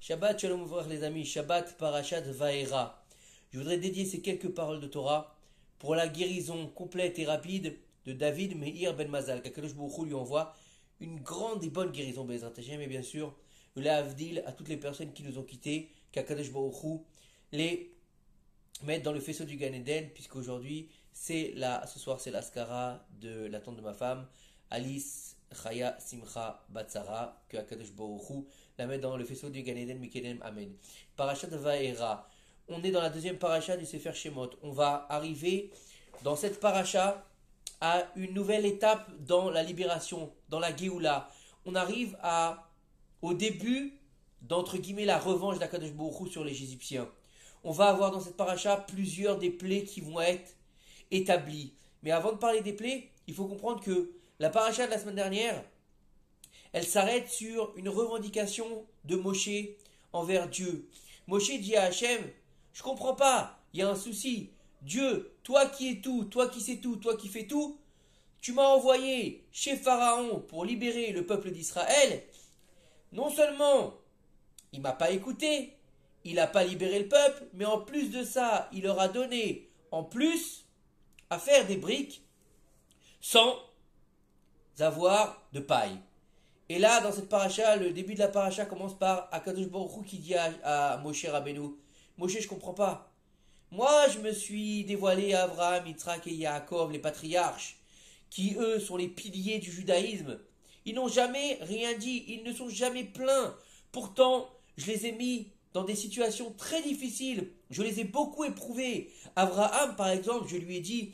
Shabbat Shalom Ouvrir les amis, Shabbat Parashat Vaera. Je voudrais dédier ces quelques paroles de Torah pour la guérison complète et rapide de David Meir Ben Mazal, qu'Akadosh Baruch Hu lui envoie une grande et bonne guérison Bezrat Hashem, et bien sûr le Havdil à toutes les personnes qui nous ont quittés, qu'Akadosh Baruch Hu les mette dans le faisceau du Gan Eden, puisqu'aujourd'hui ce soir c'est l'Askara de la tante de ma femme, Alice Chaya Simcha Batsara, que Akadosh Baruch Hu la mette dans le faisceau du Gan Eden, Mikedem Amen. Parashat Vaera. On est dans la deuxième paracha du Sefer Shemot. On va arriver dans cette paracha à une nouvelle étape dans la libération, dans la Géoula. On arrive au début d'entre guillemets la revanche d'Akadosh Baruch Hu sur les Égyptiens. On va avoir dans cette paracha plusieurs des plaies qui vont être établies. Mais avant de parler des plaies, il faut comprendre que la paracha de la semaine dernière, elle s'arrête sur une revendication de Moshe envers Dieu. Moshe dit à Hachem, je comprends pas, il y a un souci. Dieu, toi qui es tout, toi qui sais tout, toi qui fais tout, tu m'as envoyé chez Pharaon pour libérer le peuple d'Israël. Non seulement il m'a pas écouté, il n'a pas libéré le peuple, mais en plus de ça, il leur a donné en plus à faire des briques sans avoir de paille. Et là, dans cette paracha, le début de la paracha commence par Akadosh Baruch Hu qui dit à Moshe Rabbeinu, Moshe, je comprends pas. Moi, je me suis dévoilé à Abraham, Yitzhak et Yaakov, les patriarches, qui eux sont les piliers du judaïsme. Ils n'ont jamais rien dit, ils ne sont jamais plaints. Pourtant, je les ai mis dans des situations très difficiles. Je les ai beaucoup éprouvés. Abraham, par exemple, je lui ai dit,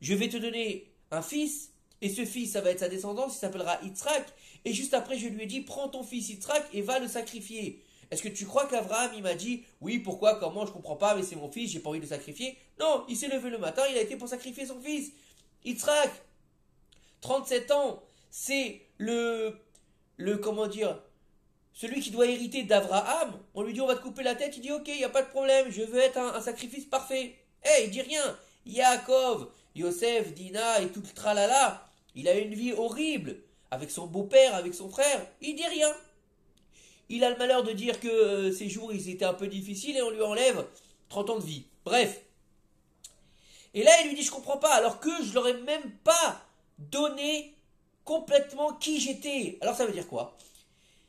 je vais te donner un fils, et ce fils, ça va être sa descendance, il s'appellera Yitzhak. Et juste après, je lui ai dit, prends ton fils Yitzhak et va le sacrifier. Est-ce que tu crois qu'Abraham, il m'a dit, oui, pourquoi, comment, je comprends pas, mais c'est mon fils, j'ai pas envie de le sacrifier? Non, il s'est levé le matin, il a été pour sacrifier son fils. Yitzhak, 37 ans, c'est comment dire, celui qui doit hériter d'Abraham. On lui dit, on va te couper la tête, il dit, ok, il n'y a pas de problème, je veux être un sacrifice parfait. Il dit rien. Yaakov, Yosef, Dina et tout le tralala, il a une vie horrible, avec son beau-père, avec son frère, il dit rien. Il a le malheur de dire que ses jours ils étaient un peu difficiles et on lui enlève 30 ans de vie. Bref. Et là il lui dit je comprends pas, alors que je leur ai même pas donné complètement qui j'étais. Alors ça veut dire quoi?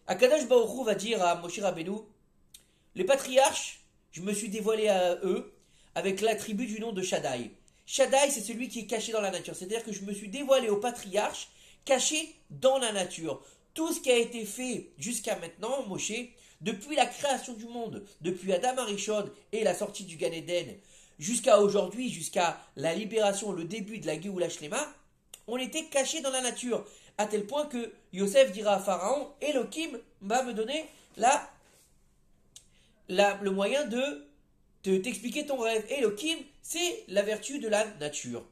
Akadosh Baruch Hu va dire à Moshe Rabbeinu, les patriarches, je me suis dévoilé à eux avec l'attribut du nom de Shaddai. Shaddai c'est celui qui est caché dans la nature, c'est-à-dire que je me suis dévoilé aux patriarches caché dans la nature. Tout ce qui a été fait jusqu'à maintenant, Moshe, depuis la création du monde, depuis Adam Arishon et la sortie du Gan Eden, jusqu'à aujourd'hui, jusqu'à la libération, le début de la Géoula Shlema, on était cachés dans la nature, à tel point que Yosef dira à Pharaon, Elohim va me donner le moyen de t'expliquer ton rêve. Elohim, c'est la vertu de la nature.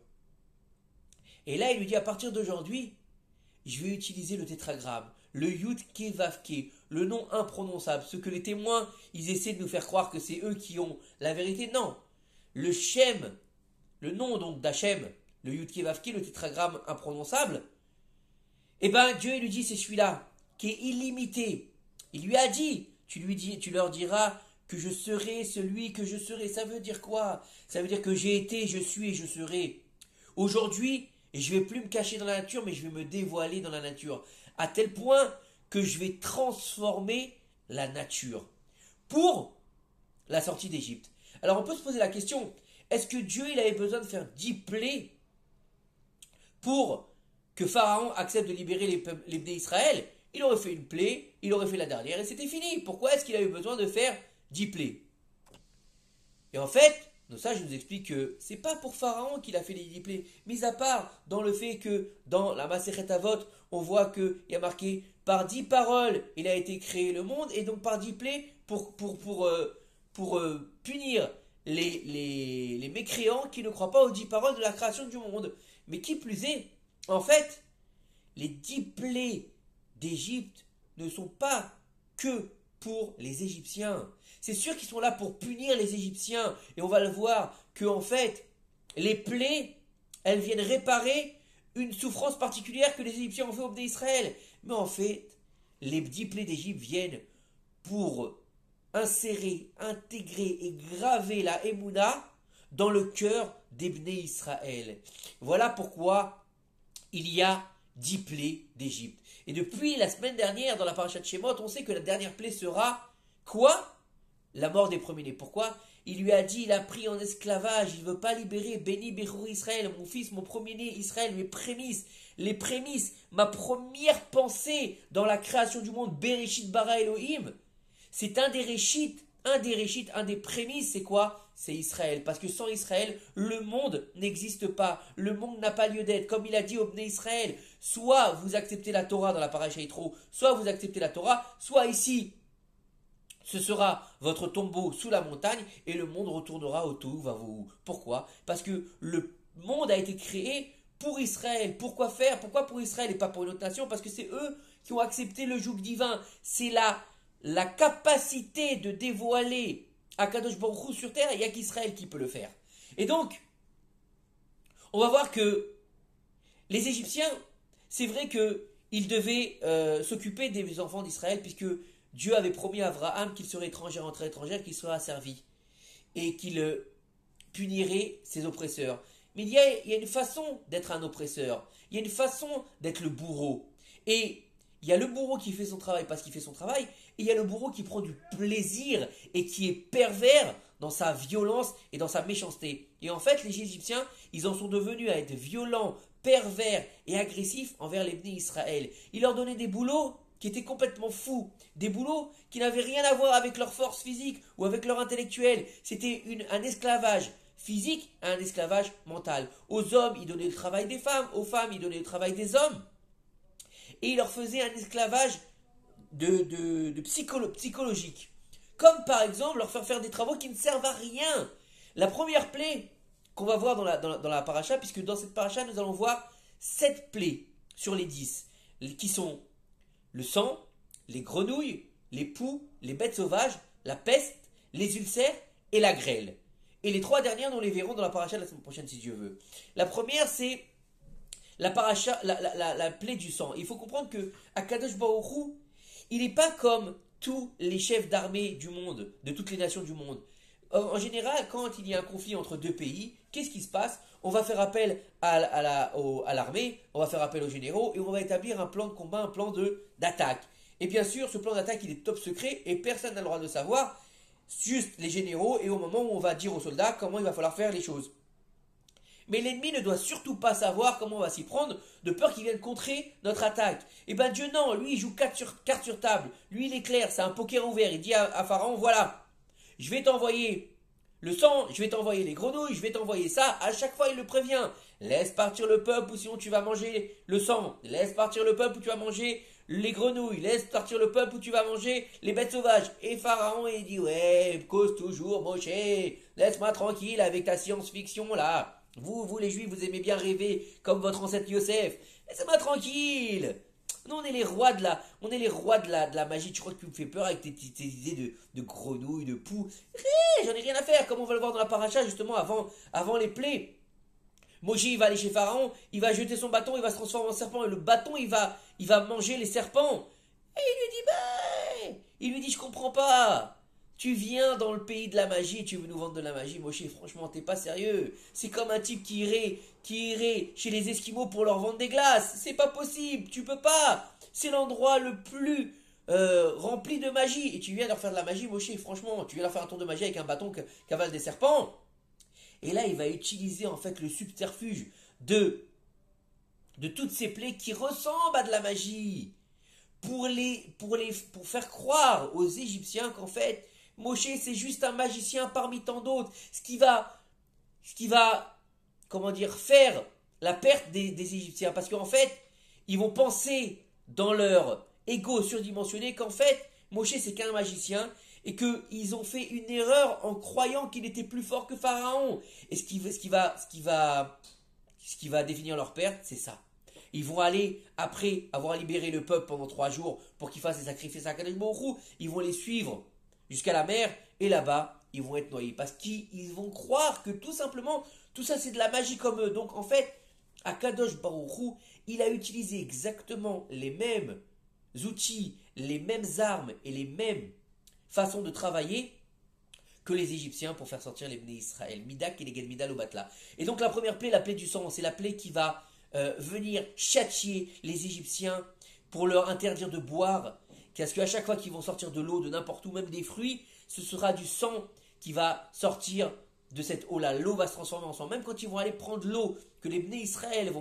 Et là, il lui dit, à partir d'aujourd'hui, je vais utiliser le tétragramme, le Yud Ke Vav Ke, le nom imprononçable, ce que les témoins, ils essaient de nous faire croire que c'est eux qui ont la vérité. Non, le Shem, le nom donc d'Hachem, le Yud Ke Vav Ke, le tétragramme imprononçable, eh ben Dieu il lui dit c'est celui-là, qui est illimité. Il lui a dit, tu leur diras que je serai celui que je serai. Ça veut dire quoi? Ça veut dire que j'ai été, je suis et je serai. Aujourd'hui, et je ne vais plus me cacher dans la nature, mais je vais me dévoiler dans la nature. À tel point que je vais transformer la nature pour la sortie d'Égypte. Alors on peut se poser la question, est-ce que Dieu il avait besoin de faire 10 plaies pour que Pharaon accepte de libérer les d'Israël? Il aurait fait une plaie, il aurait fait la dernière et c'était fini. Pourquoi est-ce qu'il a eu besoin de faire 10 plaies? Et en fait, nos sages nous expliquent que c'est pas pour Pharaon qu'il a fait les 10 plaies, mis à part dans le fait que dans la Masechet Avot, on voit qu'il y a marqué par 10 paroles, il a été créé le monde, et donc par 10 plaies pour punir les mécréants qui ne croient pas aux 10 paroles de la création du monde. Mais qui plus est, en fait, les 10 plaies d'Égypte ne sont pas que pour les Égyptiens. C'est sûr qu'ils sont là pour punir les Égyptiens. Et on va le voir que en fait, les plaies, elles viennent réparer une souffrance particulière que les Égyptiens ont fait au peuple d'Israël. Mais en fait, les 10 plaies d'Égypte viennent pour insérer, intégrer et graver la Emouna dans le cœur des Bnei Israël. Voilà pourquoi il y a 10 plaies d'Égypte. Et depuis la semaine dernière, dans la parasha de Shemot, on sait que la dernière plaie sera quoi? La mort des premiers-nés. Pourquoi? Il lui a dit, il a pris en esclavage, il ne veut pas libérer Béni Bechor Israël, mon fils, mon premier-né Israël, mes prémices, les prémices, ma première pensée dans la création du monde, Bereshit bara Elohim. C'est un des réchites, un des prémices, c'est quoi? C'est Israël. Parce que sans Israël, le monde n'existe pas. Le monde n'a pas lieu d'être. Comme il a dit au Bnei Israël, soit vous acceptez la Torah dans la paracha Yitro, soit vous acceptez la Torah, soit ici, ce sera votre tombeau sous la montagne et le monde retournera au Tohu Vavohu. Pourquoi? Parce que le monde a été créé pour Israël. Pourquoi faire? Pourquoi pour Israël et pas pour une autre nation? Parce que c'est eux qui ont accepté le joug divin. C'est la capacité de dévoiler Akadosh Baruch Hu sur terre, il n'y a qu'Israël qui peut le faire. Et donc, on va voir que les Égyptiens, c'est vrai qu'ils devaient s'occuper des enfants d'Israël, puisque Dieu avait promis à Abraham qu'il serait étranger entre étrangers, qu'il serait asservi, et qu'il punirait ses oppresseurs. Mais il y a une façon d'être un oppresseur, il y a une façon d'être le bourreau. Et il y a le bourreau qui fait son travail parce qu'il fait son travail, et il y a le bourreau qui prend du plaisir et qui est pervers dans sa violence et dans sa méchanceté. Et en fait, les Égyptiens, ils en sont devenus à être violents, pervers et agressifs envers les Bnei Israël. Ils leur donnaient des boulots qui étaient complètement fous, des boulots qui n'avaient rien à voir avec leur force physique ou avec leur intellectuel. C'était un esclavage physique et un esclavage mental. Aux hommes, ils donnaient le travail des femmes, aux femmes, ils donnaient le travail des hommes. Et il leur faisait un esclavage psychologique. Comme par exemple leur faire des travaux qui ne servent à rien. La première plaie qu'on va voir dans la paracha, puisque dans cette paracha nous allons voir 7 plaies sur les 10, qui sont le sang, les grenouilles, les poux, les bêtes sauvages, la peste, les ulcères et la grêle. Et les 3 dernières, nous les verrons dans la paracha de la semaine prochaine si Dieu veut. La première, c'est la plaie du sang. Il faut comprendre que Akadosh Baruch Hu, il n'est pas comme tous les chefs d'armée du monde, de toutes les nations du monde. En général, quand il y a un conflit entre deux pays, qu'est-ce qui se passe? On va faire appel à l'armée, on va faire appel aux généraux et on va établir un plan de combat, un plan d'attaque. Et bien sûr, ce plan d'attaque, il est top secret et personne n'a le droit de le savoir, juste les généraux et au moment où on va dire aux soldats comment il va falloir faire les choses. Mais l'ennemi ne doit surtout pas savoir comment on va s'y prendre, de peur qu'il vienne contrer notre attaque. Et ben Dieu non, lui il joue carte sur table. Lui il est clair, c'est un poker ouvert. Il dit à Pharaon, voilà, je vais t'envoyer le sang, je vais t'envoyer les grenouilles, je vais t'envoyer ça. À chaque fois il le prévient. Laisse partir le peuple ou sinon tu vas manger le sang. Laisse partir le peuple ou tu vas manger les grenouilles. Laisse partir le peuple ou tu vas manger les bêtes sauvages. Et Pharaon il dit, ouais, cause toujours Moshe, laisse-moi tranquille avec ta science-fiction là. Vous les juifs, vous aimez bien rêver comme votre ancêtre Yosef. Laissez-moi tranquille. Nous, on est les rois de la magie. Tu crois que tu me fais peur avec tes idées de grenouilles, de poux? J'en ai rien à faire, comme on va le voir dans la paracha, justement, avant les plaies. Moïse, il va aller chez Pharaon, il va jeter son bâton, il va se transformer en serpent, et le bâton, il va manger les serpents. Et il lui dit, je comprends pas. Tu viens dans le pays de la magie et tu veux nous vendre de la magie, Moshe, franchement, t'es pas sérieux. C'est comme un type qui irait chez les Esquimaux pour leur vendre des glaces. C'est pas possible, tu peux pas. C'est l'endroit le plus rempli de magie. Et tu viens leur faire de la magie, Moshe, franchement, tu viens leur faire un tour de magie avec un bâton qui avale des serpents. Et là, il va utiliser en fait le subterfuge de toutes ces plaies qui ressemblent à de la magie. Pour faire croire aux Égyptiens qu'en fait, Moshe, c'est juste un magicien parmi tant d'autres. Ce qui va, comment dire, faire la perte des Égyptiens. Parce qu'en fait, ils vont penser dans leur ego surdimensionné qu'en fait, Moshe, c'est qu'un magicien et qu'ils ont fait une erreur en croyant qu'il était plus fort que Pharaon. Et ce qui va définir leur perte, c'est ça. Ils vont aller, après avoir libéré le peuple pendant 3 jours pour qu'ils fassent des sacrifices à Kadosh Baruch Hu, ils vont les suivre jusqu'à la mer et là-bas, ils vont être noyés. Parce qu'ils vont croire que tout simplement, tout ça c'est de la magie comme eux. Donc en fait, Akadosh Baruch Hu, il a utilisé exactement les mêmes outils, les mêmes armes et les mêmes façon de travailler que les Égyptiens pour faire sortir les Bnei Israël. Midak et les Ged Mida Lobatla. Et donc la première plaie, la plaie du sang, c'est la plaie qui va venir châtier les Égyptiens pour leur interdire de boire. Parce qu'à chaque fois qu'ils vont sortir de l'eau, de n'importe où, même des fruits, ce sera du sang qui va sortir de cette eau-là. L'eau va se transformer en sang. Même quand ils vont aller prendre l'eau que les Bnei Israël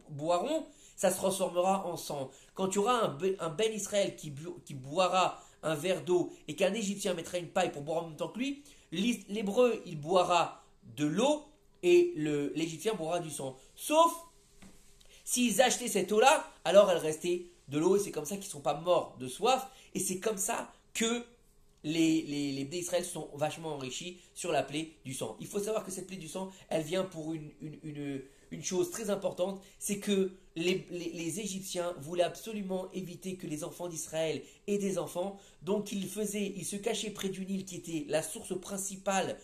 boiront, ça se transformera en sang. Quand il y aura un Ben Israël qui boira un verre d'eau et qu'un Égyptien mettra une paille pour boire en même temps que lui, l'Hébreu, il boira de l'eau et l'Égyptien boira du sang. Sauf s'ils achetaient cette eau-là, alors elle restait de l'eau et c'est comme ça qu'ils ne sont pas morts de soif. Et c'est comme ça que les Bnei Israël sont vachement enrichis sur la plaie du sang. Il faut savoir que cette plaie du sang, elle vient pour une chose très importante, c'est que les Égyptiens voulaient absolument éviter que les enfants d'Israël aient des enfants, donc ils se cachaient près du Nil qui était la source principale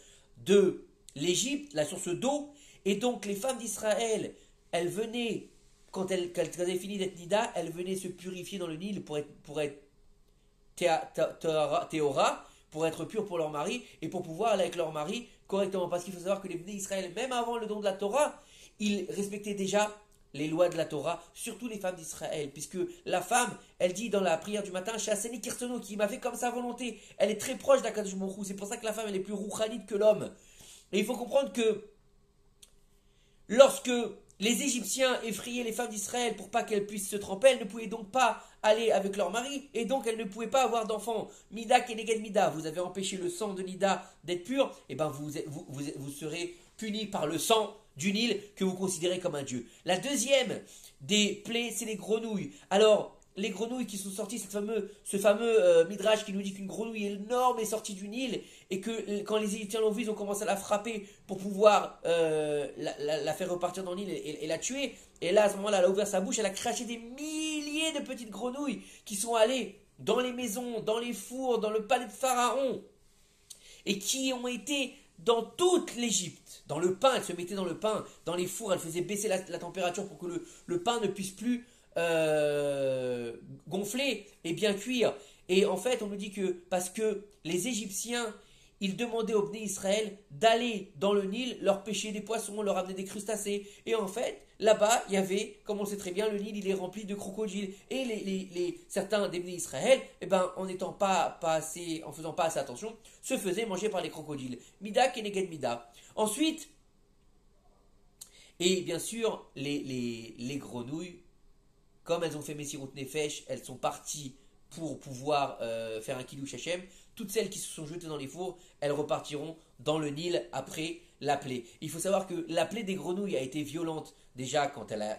de l'Égypte, la source d'eau, et donc les femmes d'Israël, elles venaient, quand elles avaient fini d'être Nida, elles venaient se purifier dans le Nil pour être Théora, pour être pures pour leur mari, et pour pouvoir aller avec leur mari correctement, parce qu'il faut savoir que les Bnei Israël, même avant le don de la Torah, ils respectaient déjà les lois de la Torah, surtout les femmes d'Israël, puisque la femme, elle dit dans la prière du matin, Shaseni Kirsono, qui m'a fait comme sa volonté, elle est très proche d'Akadosh Baruch Hu, c'est pour ça que la femme, elle est plus rouchanite que l'homme. Et il faut comprendre que lorsque les Égyptiens effrayaient les femmes d'Israël pour pas qu'elles puissent se tremper, elles ne pouvaient donc pas aller avec leur mari, et donc elles ne pouvaient pas avoir d'enfants. Mida Keneged Mida, vous avez empêché le sang de Nida d'être pur, et ben vous serez punis par le sang du Nil que vous considérez comme un dieu. La deuxième des plaies, c'est les grenouilles. Alors, les grenouilles qui sont sorties, ce fameux midrash qui nous dit qu'une grenouille énorme est sortie du Nil et que quand les Égyptiens l'ont vue, ils ont commencé à la frapper pour pouvoir la faire repartir dans le Nil et la tuer. Et là, à ce moment-là, elle a ouvert sa bouche, elle a craché des milliers de petites grenouilles qui sont allées dans les maisons, dans les fours, dans le palais de Pharaon et qui ont été dans toute l'Égypte. Dans le pain, elle se mettait dans le pain, dans les fours, elle faisait baisser la température pour que le pain ne puisse plus gonfler et bien cuire. Et en fait, on nous dit que parce que les Égyptiens, ils demandaient aux Bnei Israël d'aller dans le Nil, leur pêcher des poissons, leur amener des crustacés. Et en fait, là-bas, il y avait, comme on le sait très bien, le Nil, il est rempli de crocodiles. Et certains des Bnei Israël, en faisant pas assez attention, se faisaient manger par les crocodiles. Mida Keneged Mida. Ensuite, et bien sûr, les grenouilles, comme elles ont fait Messirut Nefesh, elles sont parties pour pouvoir faire un Kiddush Hashem. Toutes celles qui se sont jetées dans les fours, elles repartiront dans le Nil après la plaie. Il faut savoir que la plaie des grenouilles a été violente déjà quand elle a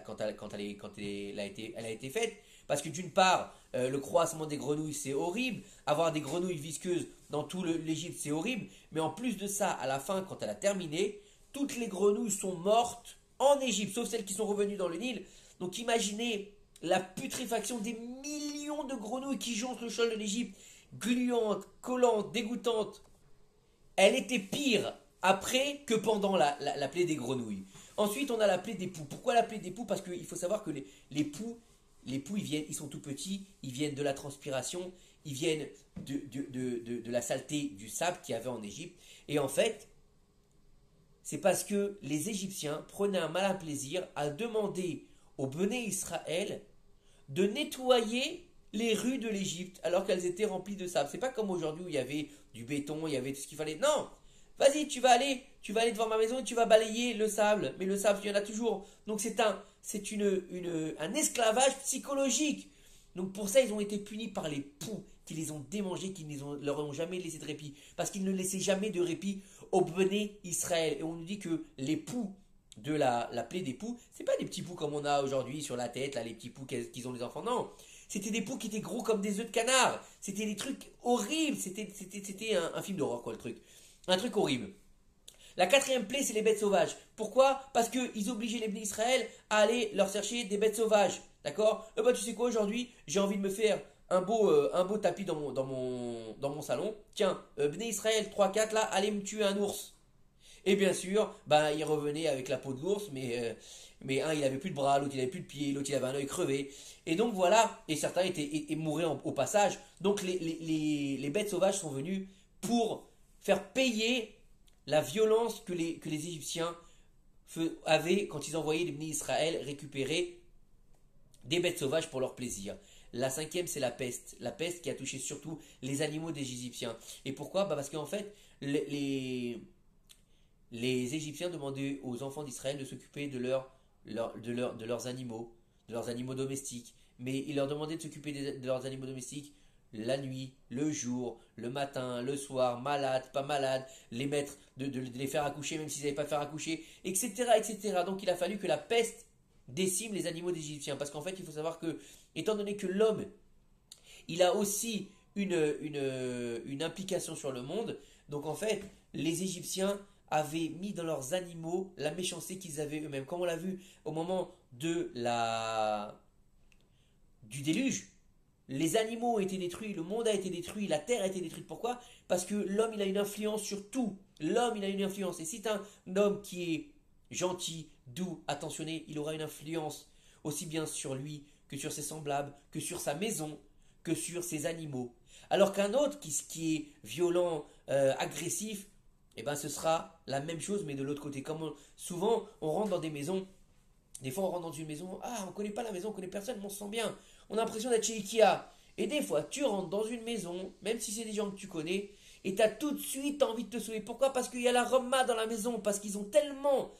été faite. Parce que d'une part, le croissement des grenouilles c'est horrible. Avoir des grenouilles visqueuses dans tout l'Égypte c'est horrible. Mais en plus de ça, à la fin, quand elle a terminé, toutes les grenouilles sont mortes en Égypte, sauf celles qui sont revenues dans le Nil. Donc imaginez la putréfaction des millions de grenouilles qui jonchent le sol de l'Égypte, gluantes, collantes, dégoûtantes. Elle était pire après que pendant la plaie des grenouilles. Ensuite, on a la plaie des poux. Pourquoi la plaie des poux? Parce qu'il faut savoir que les poux, ils sont tout petits, ils viennent de la transpiration, ils viennent de la saleté du sable qu'il y avait en Égypte. Et en fait, c'est parce que les Égyptiens prenaient un malin plaisir à demander aux Béné Israël de nettoyer les rues de l'Égypte alors qu'elles étaient remplies de sable. C'est pas comme aujourd'hui où il y avait du béton, il y avait tout ce qu'il fallait. Non, vas-y, tu vas aller devant ma maison et tu vas balayer le sable. Mais le sable, il y en a toujours. Donc c'est un esclavage psychologique. Donc pour ça, ils ont été punis par les poux qui les ont démangés, qui leur ont jamais laissé de répit. Parce qu'ils ne laissaient jamais de répit aux Béné Israël. Et on nous dit que les poux de la plaie des poux, c'est pas des petits poux comme on a aujourd'hui sur la tête, là, les petits poux qu'ils ont les enfants, non. C'était des poux qui étaient gros comme des œufs de canard. C'était des trucs horribles. C'était un film d'horreur, quoi, le truc. Un truc horrible. La quatrième plaie, c'est les bêtes sauvages. Pourquoi? Parce qu'ils obligeaient les Bnei Israël à aller leur chercher des bêtes sauvages. D'accord? Tu sais quoi, aujourd'hui, j'ai envie de me faire un beau tapis dans mon salon. Tiens, Bnei Israël 3-4, là, allez me tuer un ours. Et bien sûr, ben, il revenait avec la peau de l'ours, mais un il avait plus de bras, l'autre il avait plus de pieds, l'autre il avait un œil crevé. Et donc voilà, et certains étaient mouraient au passage. Donc les bêtes sauvages sont venues pour faire payer la violence que les Égyptiens avaient quand ils envoyaient les bénis Israël récupérer des bêtes sauvages pour leur plaisir. La cinquième, c'est la peste qui a touché surtout les animaux des Égyptiens. Et pourquoi? Bah parce qu'en fait, les Égyptiens demandaient aux enfants d'Israël de s'occuper de leurs animaux domestiques. Mais ils leur demandaient de s'occuper de leurs animaux domestiques la nuit, le jour, le matin, le soir, malades, pas malades, les mettre, de les faire accoucher même s'ils n'avaient pas faire accoucher, etc., etc. Donc il a fallu que la peste décime les animaux des Égyptiens. Parce qu'en fait, il faut savoir que, étant donné que l'homme, il a aussi une implication sur le monde, donc en fait, les Égyptiens avaient mis dans leurs animaux la méchanceté qu'ils avaient eux-mêmes. Comme on l'a vu au moment du déluge, les animaux ont été détruits, le monde a été détruit, la terre a été détruite. Pourquoi? Parce que l'homme, il a une influence sur tout. L'homme, il a une influence. Et si tu as un homme qui est gentil, doux, attentionné, il aura une influence aussi bien sur lui que sur ses semblables, que sur sa maison, que sur ses animaux. Alors qu'un autre qui est violent, agressif, eh ben ce sera la même chose mais de l'autre côté. Souvent on rentre dans des maisons, des fois on rentre dans une maison, ah on connaît pas la maison, on connaît personne, mais on se sent bien. On a l'impression d'être chez Ikea. Et des fois tu rentres dans une maison, même si c'est des gens que tu connais, et tu as tout de suite envie de te sauver. Pourquoi? Parce qu'il y a la Roma dans la maison, parce qu'ils ont tellement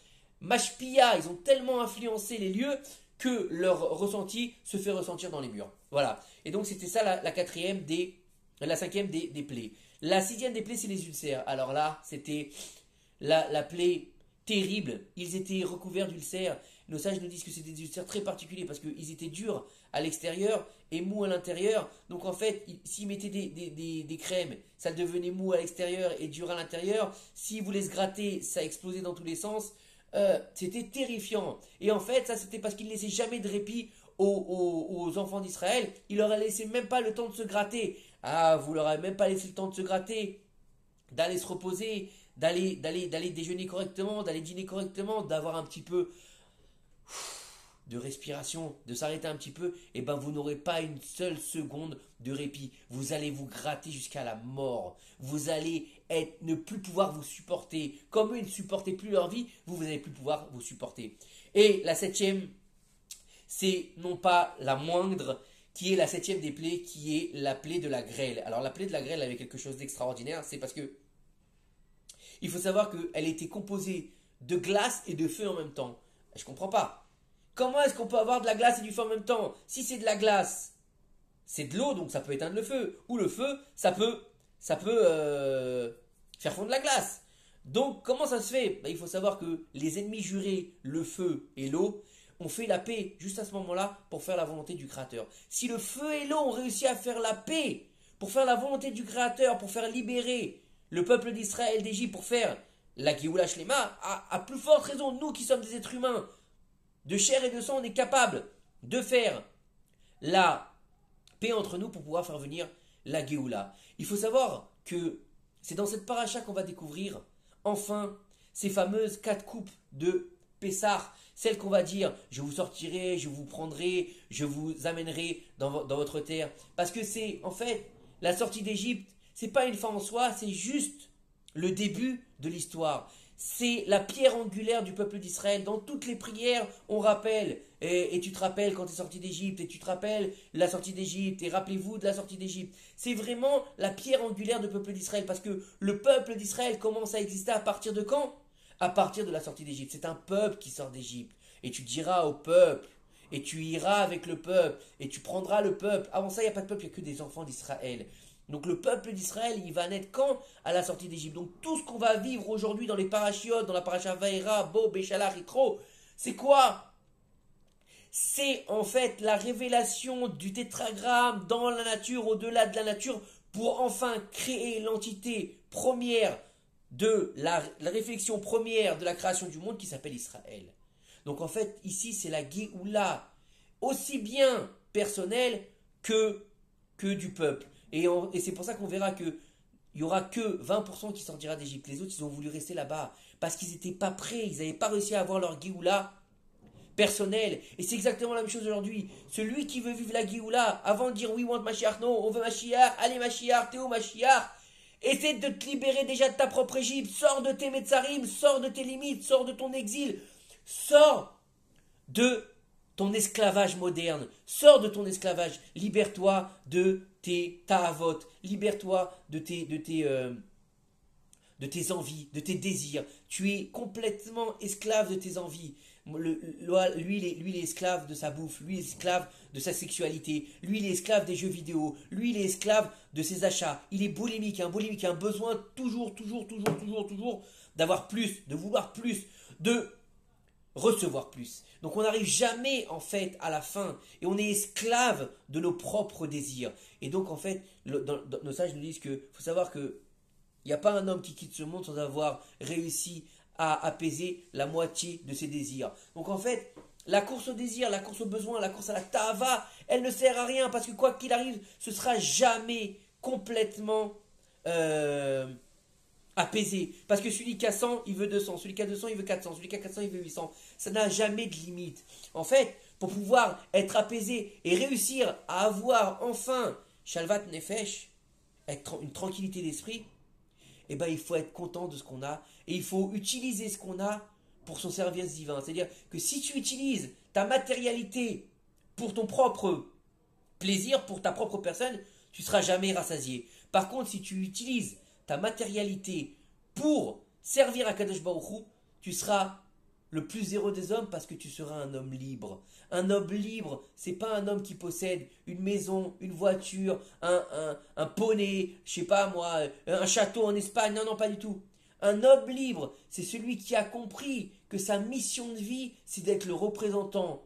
mashpia, ils ont tellement influencé les lieux que leur ressenti se fait ressentir dans les murs. Voilà. Et donc c'était ça la cinquième des plaies. La sixième des plaies, c'est les ulcères. Alors là, c'était la plaie terrible. Ils étaient recouverts d'ulcères. Nos sages nous disent que c'était des ulcères très particuliers parce qu'ils étaient durs à l'extérieur et mous à l'intérieur. Donc en fait, s'ils mettaient des crèmes, ça devenait mou à l'extérieur et dur à l'intérieur. S'ils voulaient se gratter, ça explosait dans tous les sens. C'était terrifiant. Et en fait, ça c'était parce qu'il ne laissait jamais de répit aux enfants d'Israël. Il leur a laissé même pas le temps de se gratter. Ah, vous leur avez même pas laissé le temps de se gratter, d'aller se reposer, d'aller déjeuner correctement, d'aller dîner correctement, d'avoir un petit peu de respiration, de s'arrêter un petit peu, et ben vous n'aurez pas une seule seconde de répit. Vous allez vous gratter jusqu'à la mort. Vous allez ne plus pouvoir vous supporter. Comme eux, ils ne supportaient plus leur vie, vous n'allez plus pouvoir vous supporter. Et la septième, c'est non pas la moindre, qui est la septième des plaies, qui est la plaie de la grêle. Alors la plaie de la grêle avait quelque chose d'extraordinaire, c'est parce que il faut savoir qu'elle était composée de glace et de feu en même temps. Je comprends pas. Comment est-ce qu'on peut avoir de la glace et du feu en même temps? Si c'est de la glace, c'est de l'eau, donc ça peut éteindre le feu. Ou le feu, ça peut faire fondre la glace. Donc comment ça se fait? Il faut savoir que les ennemis jurés, le feu et l'eau, ont fait la paix juste à ce moment-là pour faire la volonté du Créateur. Si le feu et l'eau ont réussi à faire la paix, pour faire la volonté du Créateur, pour faire libérer le peuple d'Israël d'Égypte, pour faire la Géoula Shlema, à plus forte raison, nous qui sommes des êtres humains, de chair et de sang, on est capable de faire la paix entre nous pour pouvoir faire venir la Géoula. Il faut savoir que c'est dans cette paracha qu'on va découvrir enfin ces fameuses 4 coupes de Pessah, celles qu'on va dire, je vous sortirai, je vous prendrai, je vous amènerai dans votre terre. Parce que c'est, en fait, la sortie d'Égypte, c'est pas une fin en soi, c'est juste le début de l'histoire. C'est la pierre angulaire du peuple d'Israël. Dans toutes les prières, on rappelle, et tu te rappelles quand tu es sorti d'Égypte, et tu te rappelles la sortie d'Égypte, et rappelez-vous de la sortie d'Égypte. C'est vraiment la pierre angulaire du peuple d'Israël, parce que le peuple d'Israël commence à exister à partir de quand? À partir de la sortie d'Égypte. C'est un peuple qui sort d'Égypte. Et tu diras au peuple, et tu iras avec le peuple, et tu prendras le peuple. Avant ça, il n'y a pas de peuple, il n'y a que des enfants d'Israël. Donc le peuple d'Israël, il va naître quand? À la sortie d'Égypte. Donc tout ce qu'on va vivre aujourd'hui dans les parachiotes, dans la paracha Vaïra, Bo, Béchala, Ritro, c'est quoi? C'est en fait la révélation du tétragramme dans la nature, au-delà de la nature, pour enfin créer l'entité première de la réflexion première de la création du monde qui s'appelle Israël. Donc en fait, ici, c'est la Géoula, aussi bien personnelle que du peuple. Et c'est pour ça qu'on verra qu'il il n'y aura que 20% qui sortira d'Égypte. Les autres, ils ont voulu rester là-bas parce qu'ils n'étaient pas prêts, ils n'avaient pas réussi à avoir leur Géoula personnel. Et c'est exactement la même chose aujourd'hui. Celui qui veut vivre la Géoula, avant de dire we want Mashiach, non, on veut Mashiach, allez Mashiach, Théo Mashiach, essaie de te libérer déjà de ta propre Égypte, sors de tes Metzarim, sors de tes limites, sors de ton exil, sors de ton esclavage moderne, sors de ton esclavage, libère-toi de tes ta'avot, libère-toi de tes envies, de tes désirs. Tu es complètement esclave de tes envies. Lui, il est esclave de sa bouffe, lui, il est esclave de sa sexualité, lui, il est esclave des jeux vidéo, lui, il est esclave de ses achats. Il est boulimique, un besoin toujours d'avoir plus, de vouloir plus, de recevoir plus. Donc on n'arrive jamais en fait à la fin et on est esclave de nos propres désirs. Et donc en fait, nos sages nous disent que faut savoir que il n'y a pas un homme qui quitte ce monde sans avoir réussi à apaiser la moitié de ses désirs. Donc en fait, la course au désir, la course au besoin, la course à la ta'ava, elle ne sert à rien parce que quoi qu'il arrive, ce sera jamais complètement apaisé. Parce que celui qui a 100, il veut 200. Celui qui a 200, il veut 400. Celui qui a 400, il veut 800. Ça n'a jamais de limite. En fait, pour pouvoir être apaisé et réussir à avoir enfin Shalvat Nefesh, une tranquillité d'esprit, eh ben, il faut être content de ce qu'on a et il faut utiliser ce qu'on a pour son service divin. C'est-à-dire que si tu utilises ta matérialité pour ton propre plaisir, pour ta propre personne, tu ne seras jamais rassasié. Par contre, si tu utilises ta matérialité pour servir à Kadosh Baruch Hu, tu seras le plus heureux des hommes parce que tu seras un homme libre. Un homme libre, c'est pas un homme qui possède une maison, une voiture, un poney, je sais pas moi, un château en Espagne. Non, non, pas du tout. Un homme libre, c'est celui qui a compris que sa mission de vie, c'est d'être le représentant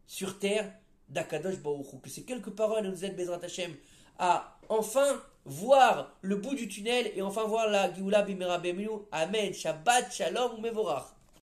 sur terre d'Akadosh Baruch Hu. Que ces quelques paroles nous aident, Bezrat Hashem, à enfin voir le bout du tunnel et enfin voir la Géoula Bimera Bemenu. Amen. Shabbat, Shalom, Mevorach.